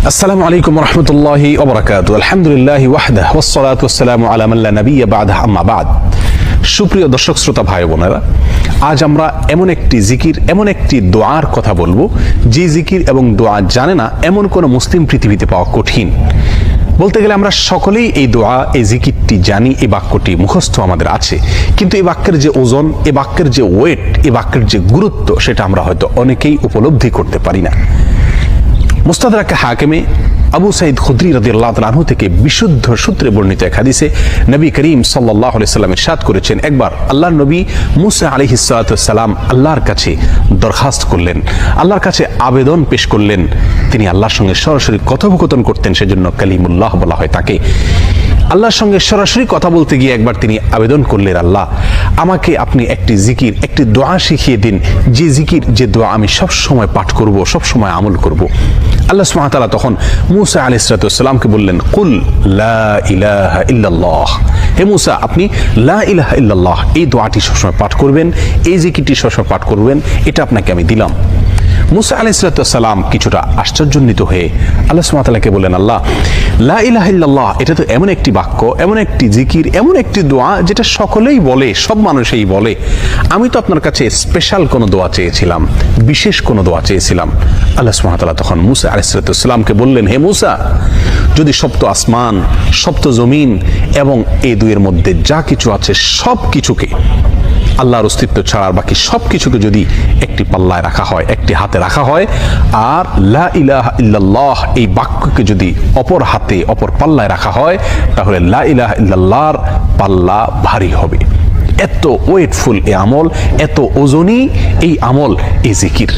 আসসালামু আলাইকুম ওয়া রাহমাতুল্লাহি ওয়া বারাকাতুহু। আলহামদুলিল্লাহি ওয়াহদাহু ওয়াস সালাতু ওয়াস সালামু আলা মান লা নাবিয়্যা বা'দাহু, আম্মা বা'দ। সুপ্রিয় দর্শক শ্রোতা ভাই বোনেরা, আজ আমরা এমন একটি জিকির, এমন একটি দোয়ার কথা বলবো যে জিকির এবং দোয়া জানে না এমন কোন মুসলিম পৃথিবীতে পাওয়া কঠিন। বলতে গেলে আমরা সকলেই এই দোয়া, এই জিকিরটি জানি, এই বাক্যটি মুখস্থ আমাদের আছে, কিন্তু এই বাক্যের যে ওজন, এই বাক্যের যে ওয়েট, এই বাক্যের যে গুরুত্ব, সেটা আমরা হয়তো অনেকেই উপলব্ধি করতে পারি না। মুস্তাদরাকে হাকিমে আবু সাঈদ খুদরি রাদিয়াল্লাহু তাআলা আনহু থেকে বিশুদ্ধ সূত্রে বর্ণিত এক হাদিসে নবী করিম সাল্লাল্লাহু আলাইহি সাল্লাম ইরশাদ করেছেন, একবার আল্লাহর নবী মুসা আলাইহিস সালাতু ওয়াস সালাম আল্লাহর কাছে দরখাস্ত করলেন, আল্লাহর কাছে আবেদন পেশ করলেন। তিনি আল্লাহর সঙ্গে সরাসরি কথোপকথন করতেন, সেজন্য কালিমুল্লাহ বলা হয় তাকে। আল্লাহর সঙ্গে সরাসরি কথা বলতে গিয়ে একবার তিনি আবেদন করলেন, আল্লাহ আমাকে আপনি একটি জিকির, একটি দোয়া শিখিয়ে দিন, যে জিকির, যে দোয়া আমি সব সময় পাঠ করব, সব সময় আমল করব। আল্লাহ সুবহানাহু ওয়া তাআলা তখন মুসা আলাইহিস সালাতু ওয়াস সালামকে বললেন, কুল লা ইলাহা ইল্লাল্লাহ, হে মুসা আপনি লা ইলাহা ইল্লাল্লাহ এই দোয়াটি সবসময় পাঠ করবেন, এই জিকিরটি সবসময় পাঠ করবেন, এটা আপনাকে আমি দিলাম। মুসা আলাইহিস সালাতু ওয়াস সালাম কিছুটা আশ্চর্যান্বিত হয়ে আল্লাহ সুবহানাহু ওয়া তাআলাকে বললেন, আল্লাহ লা ইলাহা ইল্লাল্লাহ এটা তো এমন একটি বাক্য, এমন একটি জিকির, এমন একটি দোয়া যেটা সকলেই বলে, সব মানুষই বলে। আমি তো আপনার কাছে স্পেশাল কোনো দোয়া চেয়েছিলাম, বিশেষ কোনো দোয়া চেয়েছিলাম। আল্লাহ সুবহানাহু ওয়া তাআলা তখন মুসা আলাইহিস সালাতু ওয়াস সালামকে বললেন, হে মুসা, যদি সপ্ত আসমান, সপ্ত জমিন এবং এই দুইয়ের মধ্যে যা কিছু আছে সব কিছুকে, আল্লাহর অস্তিত্ব ছাড়া বাকি সব কিছুকে যদি একটি পাল্লায় রাখা হয়, একটি হাতে রাখা হয়, আর লা ইলাহা ইল্লাল্লাহ এই বাক্যকে যদি অপর হাতে, অপর পাল্লায় রাখা হয়, তাহলে লা ইলাহা ইল্লাল্লাহর পাল্লা ভারী হবে। এত ওয়েটফুল এই আমল, এত ওজনী এই আমল, এই জিকির।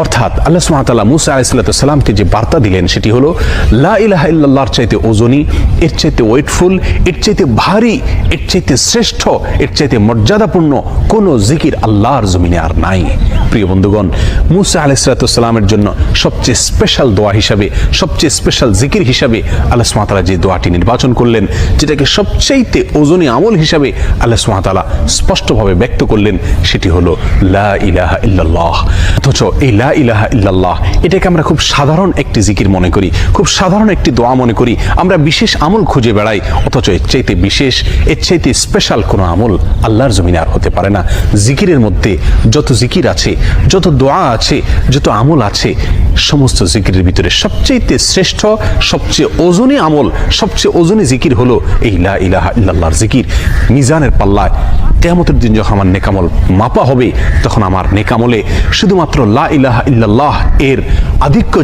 অর্থাৎ আল্লাহ সুবহানাহু ওয়া তাআলা মুসা আলাইহিস সালামকে যে বার্তা দিলেন সেটি হলো, লা ইলাহা ইল্লাল্লাহর চাইতে ওজনী, এর চাইতে ওয়েটফুল, এর চাইতে ভারী, এর চাইতে শ্রেষ্ঠ, এর চাইতে মর্যাদাপূর্ণ কোনো জিকির আল্লাহর জমিনে আর নাই। প্রিয় বন্ধুগণ, মুসা আলাইহিস সালামের জন্য সবচেয়ে স্পেশাল দোয়া হিসাবে, সবচেয়ে স্পেশাল জিকির হিসাবে আল্লাহ সুবহানাহু ওয়া তাআলা যে দোয়াটি নির্বাচন করলেন, যেটাকে সবচাইতে ওজনী আমল হিসাবে আল্লাহ সুবহানাহু ওয়া তাআলা স্পষ্টভাবে ব্যক্ত করলেন, সেটি হলো লা ইলাহা ইল্লাল্লাহ। অথচ এই লা ইলাহা ইল্লাল্লাহ এটাকে আমরা খুব সাধারণ একটি জিকির মনে করি, খুব সাধারণ একটি দোয়া মনে করি, আমরা বিশেষ আমল খুঁজে বেড়াই। অথচ এর চাইতে বিশেষ, এর চাইতে স্পেশাল কোনো আমল আল্লাহর জমিনে আর হতে পারে না। জিকিরের মধ্যে যত জিকির আছে, যত দোয়া আছে, যত আমল আছে, সমস্ত জিকিরের ভিতরে সবচেয়ে শ্রেষ্ঠ, সবচেয়ে ওজনী আমল, সবচেয়ে ওজনী জিকির হলো এই লা ইলাহা ইল্লাল্লাহর জিকির। মিজানের পাল্লায় কিয়ামতের দিন যখন আমার নেকামল মাপা হবে, তখন আমার নেকামলে শুধুমাত্র লা ইলাহা ইল্লাল্লাহ এর আধিক্য